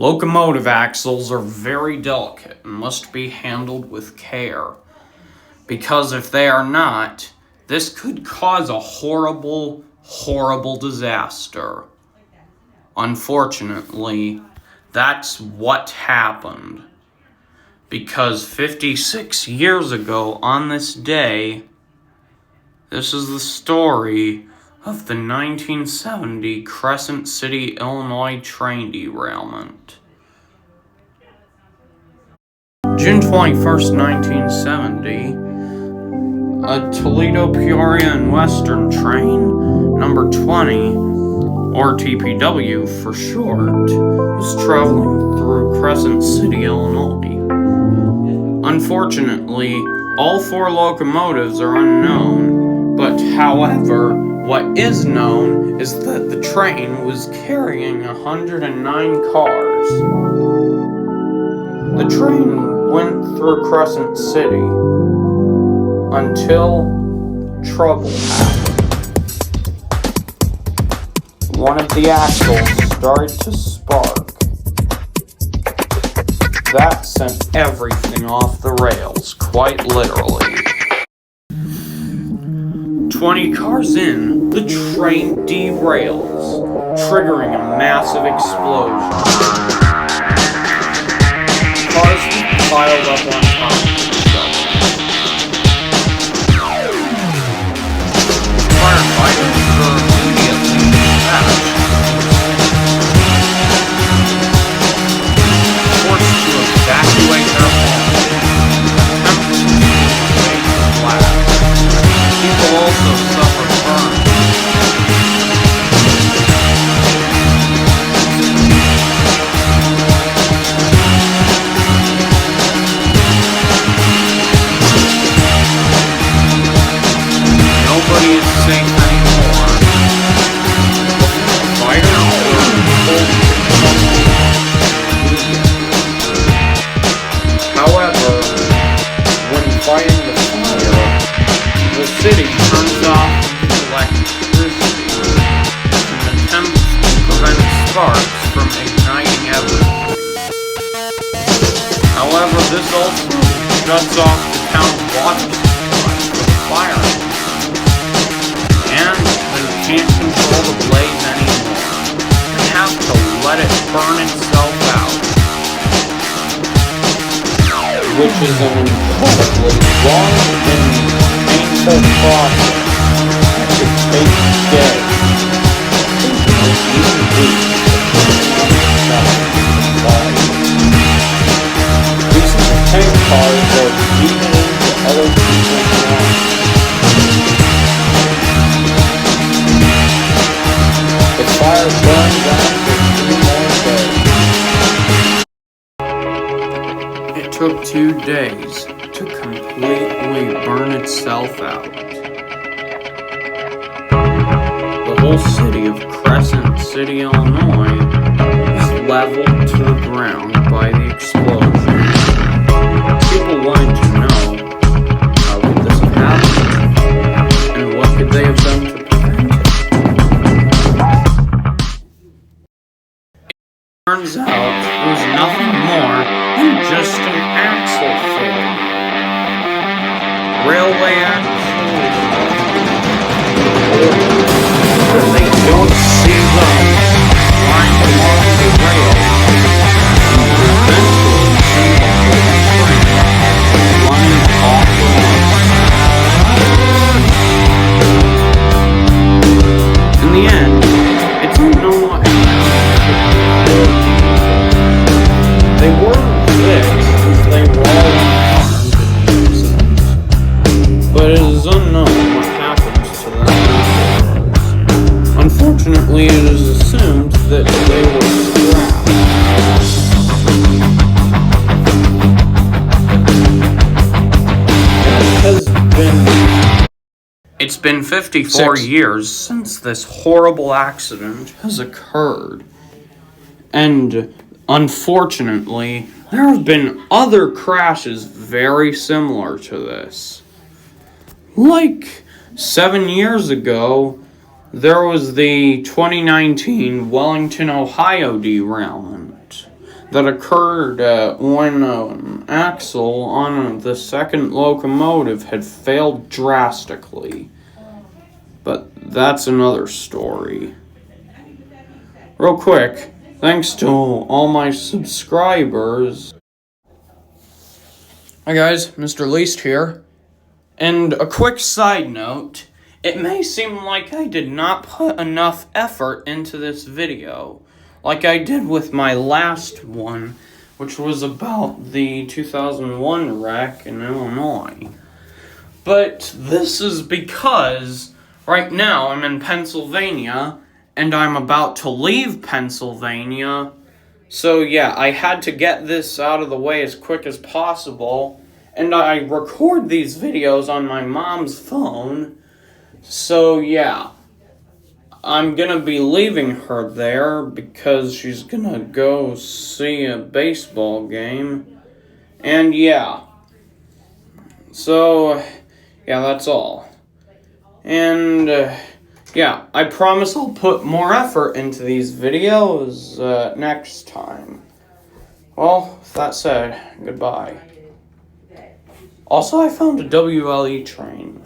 Locomotive axles are very delicate and must be handled with care, because if they are not, this could cause a horrible, horrible disaster. Unfortunately, that's what happened, because 56 years ago on this day, this is the story of the 1970 Crescent City, Illinois train derailment. June 21st, 1970, a Toledo, Peoria, and Western train, number 20, or TPW for short, was traveling through Crescent City, Illinois. Unfortunately, all 4 locomotives are unknown, but however, what is known is that the train was carrying 109 cars. The train went through Crescent City until trouble happened. One of the axles started to spark. That sent everything off the rails, quite literally. 20 cars in, the train derails, triggering a massive explosion. Cars piled up on top of each other. Firefighters were immediately dispatched, forced to evacuate their homes, attempting to save the blast. People also suffered burns. Nobody is safe anymore. Fighters were told However, when fighting the fire, the city turns off electricity in an attempt to prevent sparks from igniting everything. However, this also shuts off the town's water supply for the fire, and they can't control the blaze anymore. They have to let it burn itself out, which is an incredibly long and painful process that could take days, even weeks, pieces of tank cars are beaten into other people's lives. The fire burns on for 3 more days. It took 2 days to completely burn itself out. The whole city of Crescent City, Illinois was leveled to the ground by the explosion. People wanted to know, how could this have happened, and what could they have done to prevent it? Turns out it was nothing more than just an axle failure. Railway axles, they don't see them flying along the rail and eventually send the whole train flying off the line. In the end, it's unknown what happened. They weren't fixed as they were all unharmed in the incident, but it is unknown what happened to them afterwards. Unfortunately, it is assumed that they were scrapped. It's been 54 years since this horrible accident has occurred, and unfortunately, there have been other crashes very similar to this. Like 7 years ago, there was the 2019 Wellington, Ohio derailment. that occurred when an axle on the second locomotive had failed drastically. But that's another story. Real quick, thanks to all my subscribers. Hi guys, Mr. Least here. And a quick side note, it may seem like I did not put enough effort into this video, like I did with my last one, which was about the 2001 wreck in Illinois. But this is because right now I'm in Pennsylvania, and I'm about to leave Pennsylvania. So yeah, I had to get this out of the way as quick as possible. And I record these videos on my mom's phone. So yeah, I'm gonna be leaving her there because she's gonna go see a baseball game. And yeah. So, yeah, that's all. And yeah, I promise I'll put more effort into these videos next time. Well, with that said, goodbye. Also, I found a WLE train.